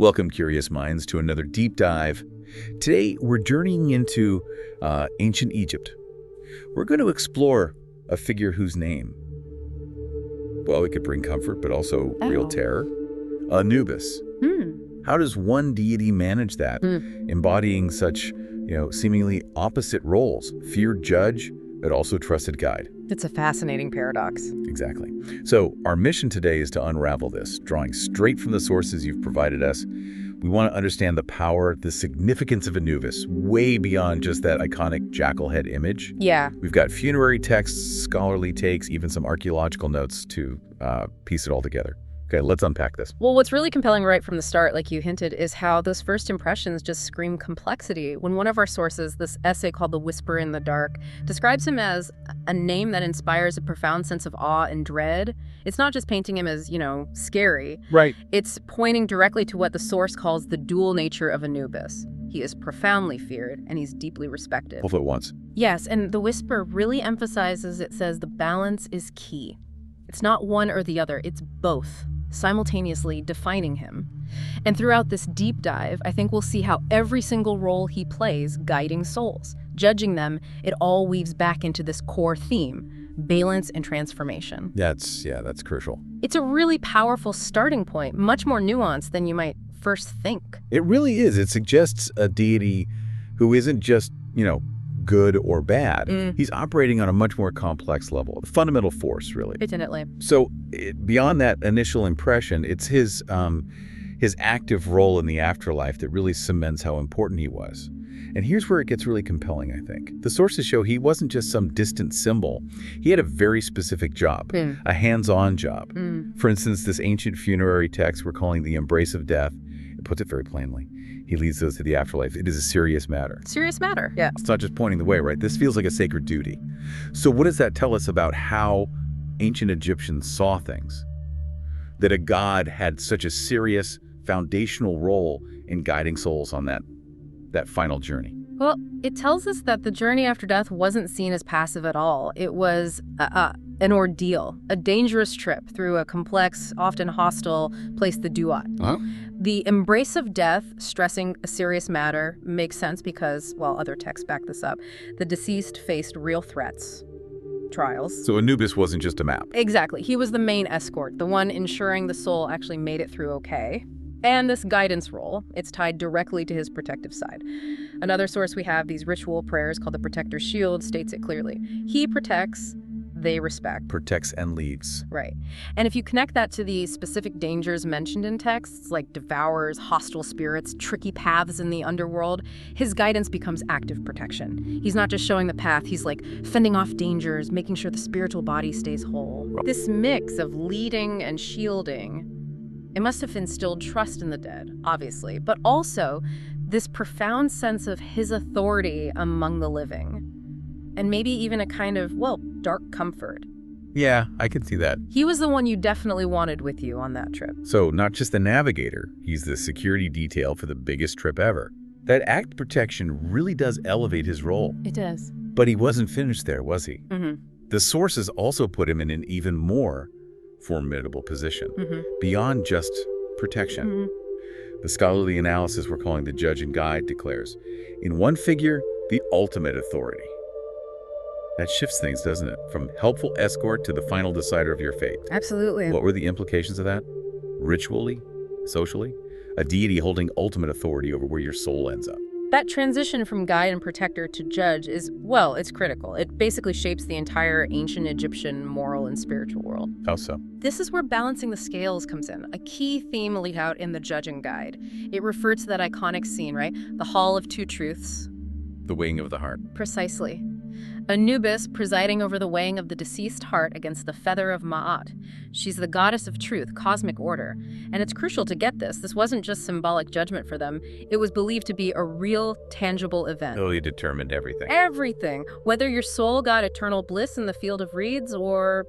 Welcome, curious minds, to another deep dive. Today, we're journeying into ancient Egypt. We're going to explore a figure whose name, well, it could bring comfort, but also real terror. Anubis. How does one deity manage that, embodying such, seemingly opposite roles? Feared judge, but also trusted guide. It's a fascinating paradox. Exactly. So our mission today is to unravel this, drawing straight from the sources you've provided us. We want to understand the power, the significance of Anubis, way beyond just that iconic jackal head image. Yeah. We've got funerary texts, scholarly takes, even some archaeological notes to piece it all together. Okay, let's unpack this. Well, what's really compelling right from the start, like you hinted, is how those first impressions just scream complexity. When one of our sources, this essay called The Whisper in the Dark, describes him as a name that inspires a profound sense of awe and dread, it's not just painting him as, scary. Right. It's pointing directly to what the source calls the dual nature of Anubis. He is profoundly feared, and he's deeply respected. Both at once. Yes, and The Whisper really emphasizes, it says, the balance is key. It's not one or the other, it's both, simultaneously defining him. And throughout this deep dive, I think we'll see how every single role he plays guiding souls, judging them, it all weaves back into this core theme, balance and transformation. That's crucial. It's a really powerful starting point, much more nuanced than you might first think. It really is. It suggests a deity who isn't just, good or bad. He's operating on a much more complex level, a fundamental force, really. Definitely. So beyond that initial impression, it's his active role in the afterlife that really cements how important he was. And here's where it gets really compelling, I think. The sources show he wasn't just some distant symbol. He had a very specific job, a hands-on job. For instance, this ancient funerary text we're calling the embrace of death, it puts it very plainly. He leads those to the afterlife. It is a serious matter. Serious matter, yeah. It's not just pointing the way, right? This feels like a sacred duty. So what does that tell us about how ancient Egyptians saw things? That a god had such a serious, foundational role in guiding souls on that final journey. Well, it tells us that the journey after death wasn't seen as passive at all. It was an ordeal, a dangerous trip through a complex, often hostile place, the duat. The embrace of death, stressing a serious matter, makes sense because, well, other texts back this up. The deceased faced real threats, trials. So Anubis wasn't just a map. Exactly. He was the main escort, the one ensuring the soul actually made it through okay. And this guidance role, it's tied directly to his protective side. Another source we have, these ritual prayers called the Protector's Shield, states it clearly. He protects, they respect. Protects and leads. Right. And if you connect that to the specific dangers mentioned in texts, like devourers, hostile spirits, tricky paths in the underworld, his guidance becomes active protection. He's not just showing the path, he's like fending off dangers, making sure the spiritual body stays whole. This mix of leading and shielding, it must have instilled trust in the dead, obviously, but also this profound sense of his authority among the living. And maybe even a kind of, dark comfort. Yeah, I can see that. He was the one you definitely wanted with you on that trip. So not just the navigator, he's the security detail for the biggest trip ever. That act protection really does elevate his role. It does. But he wasn't finished there, was he? The sources also put him in an even more formidable position, beyond just protection. The scholarly analysis we're calling the judge and guide declares, in one figure, the ultimate authority. That shifts things, doesn't it? From helpful escort to the final decider of your fate. Absolutely. What were the implications of that? Ritually? Socially? A deity holding ultimate authority over where your soul ends up. That transition from guide and protector to judge is, it's critical. It basically shapes the entire ancient Egyptian moral and spiritual world. How so? This is where balancing the scales comes in, a key theme laid out in the judge and guide. It referred to that iconic scene, right? The Hall of Two Truths. The weighing of the heart. Precisely. Anubis presiding over the weighing of the deceased heart against the feather of Ma'at. She's the goddess of truth, cosmic order. And it's crucial to get this. This wasn't just symbolic judgment for them. It was believed to be a real, tangible event. Oh, you determined everything. Everything. Whether your soul got eternal bliss in the field of reeds or,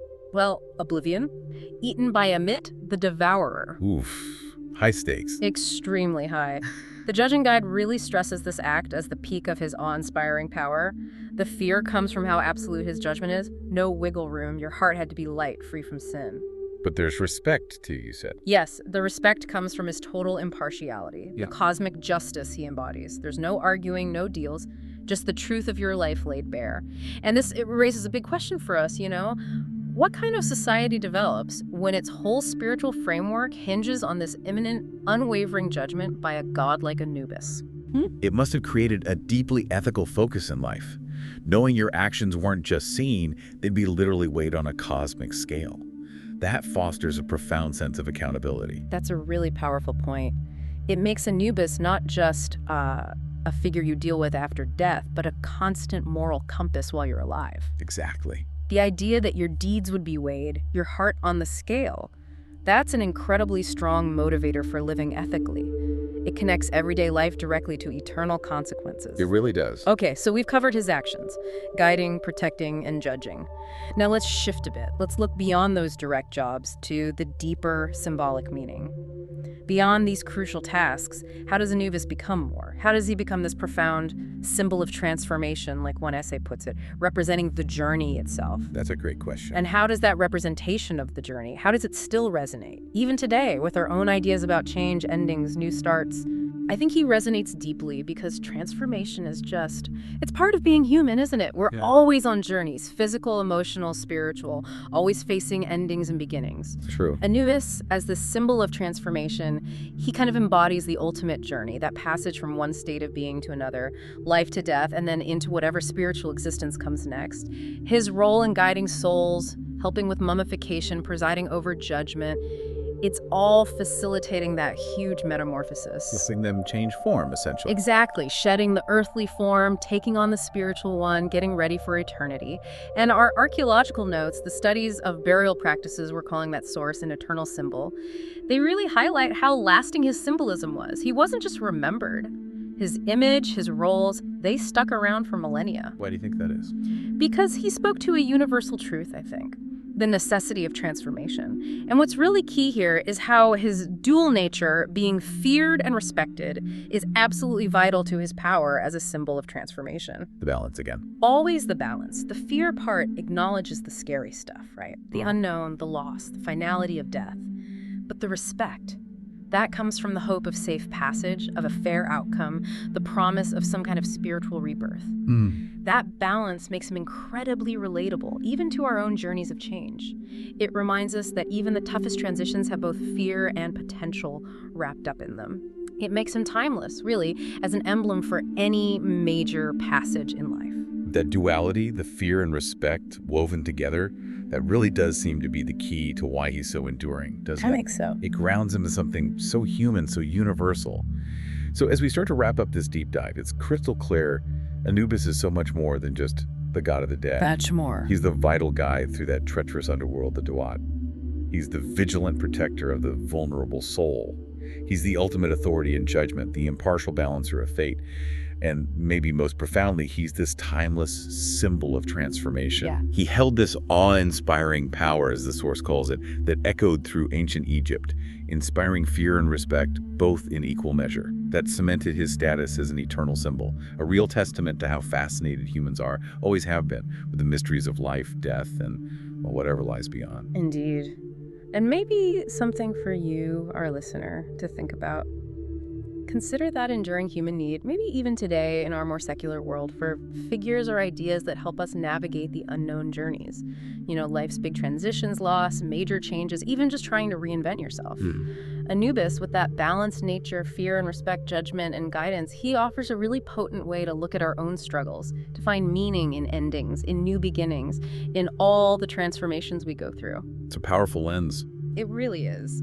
oblivion. Eaten by Amit, the devourer. Oof. High stakes. Extremely high. The judge and guide really stresses this act as the peak of his awe-inspiring power. The fear comes from how absolute his judgment is. No wiggle room. Your heart had to be light, free from sin. But there's respect, too, you said. Yes, the respect comes from his total impartiality, Yeah. the cosmic justice he embodies. There's no arguing, no deals, just the truth of your life laid bare. And it raises a big question for us, What kind of society develops when its whole spiritual framework hinges on this imminent, unwavering judgment by a god like Anubis? It must have created a deeply ethical focus in life. Knowing your actions weren't just seen, they'd be literally weighed on a cosmic scale. That fosters a profound sense of accountability. That's a really powerful point. It makes Anubis not just a figure you deal with after death, but a constant moral compass while you're alive. Exactly. The idea that your deeds would be weighed, your heart on the scale, that's an incredibly strong motivator for living ethically. It connects everyday life directly to eternal consequences. It really does. Okay, so we've covered his actions, guiding, protecting, and judging. Now let's shift a bit. Let's look beyond those direct jobs to the deeper symbolic meaning. Beyond these crucial tasks, how does Anubis become more? How does he become this profound symbol of transformation, like one essay puts it, representing the journey itself? That's a great question. And how does that representation of the journey, how does it still resonate? Even today, with our own ideas about change, endings, new starts, I think he resonates deeply because transformation is it's part of being human, isn't it? We're always on journeys, physical, emotional, spiritual, always facing endings and beginnings. True. Anubis, as the symbol of transformation, he kind of embodies the ultimate journey, that passage from one state of being to another, life to death, and then into whatever spiritual existence comes next. His role in guiding souls, helping with mummification, presiding over judgment, it's all facilitating that huge metamorphosis. Helping them change form, essentially. Exactly. Shedding the earthly form, taking on the spiritual one, getting ready for eternity. And our archaeological notes, the studies of burial practices, we're calling that source an eternal symbol, they really highlight how lasting his symbolism was. He wasn't just remembered. His image, his roles, they stuck around for millennia. Why do you think that is? Because he spoke to a universal truth, I think. The necessity of transformation. And what's really key here is how his dual nature, being feared and respected, is absolutely vital to his power as a symbol of transformation. The balance again. Always the balance. The fear part acknowledges the scary stuff, right? The unknown, the loss, the finality of death. But the respect, that comes from the hope of safe passage, of a fair outcome, the promise of some kind of spiritual rebirth. That balance makes him incredibly relatable, even to our own journeys of change. It reminds us that even the toughest transitions have both fear and potential wrapped up in them. It makes him timeless, really, as an emblem for any major passage in life. That duality, the fear and respect woven together, that really does seem to be the key to why he's so enduring, doesn't it? I think so. It grounds him in something so human, so universal. So as we start to wrap up this deep dive, it's crystal clear Anubis is so much more than just the god of the dead. Much more. He's the vital guide through that treacherous underworld, the duat. He's the vigilant protector of the vulnerable soul. He's the ultimate authority in judgment, the impartial balancer of fate. And maybe most profoundly, he's this timeless symbol of transformation. Yeah. He held this awe-inspiring power, as the source calls it, that echoed through ancient Egypt, inspiring fear and respect, both in equal measure. That cemented his status as an eternal symbol, a real testament to how fascinated humans are, always have been, with the mysteries of life, death, and whatever lies beyond. Indeed. And maybe something for you, our listener, to think about. Consider that enduring human need, maybe even today in our more secular world, for figures or ideas that help us navigate the unknown journeys. Life's big transitions, loss, major changes, even just trying to reinvent yourself. Anubis, with that balanced nature, fear and respect, judgment and guidance, he offers a really potent way to look at our own struggles, to find meaning in endings, in new beginnings, in all the transformations we go through. It's a powerful lens. It really is.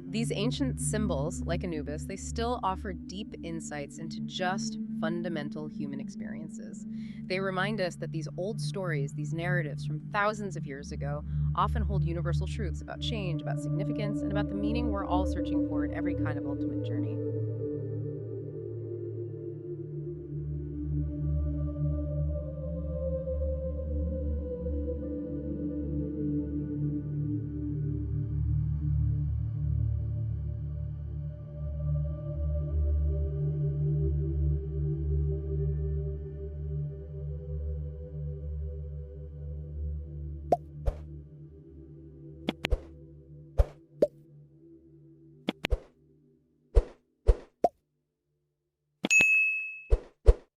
These ancient symbols, like Anubis, they still offer deep insights into just fundamental human experiences. They remind us that these old stories, these narratives from thousands of years ago, often hold universal truths about change, about significance, and about the meaning we're all searching for in every kind of ultimate journey.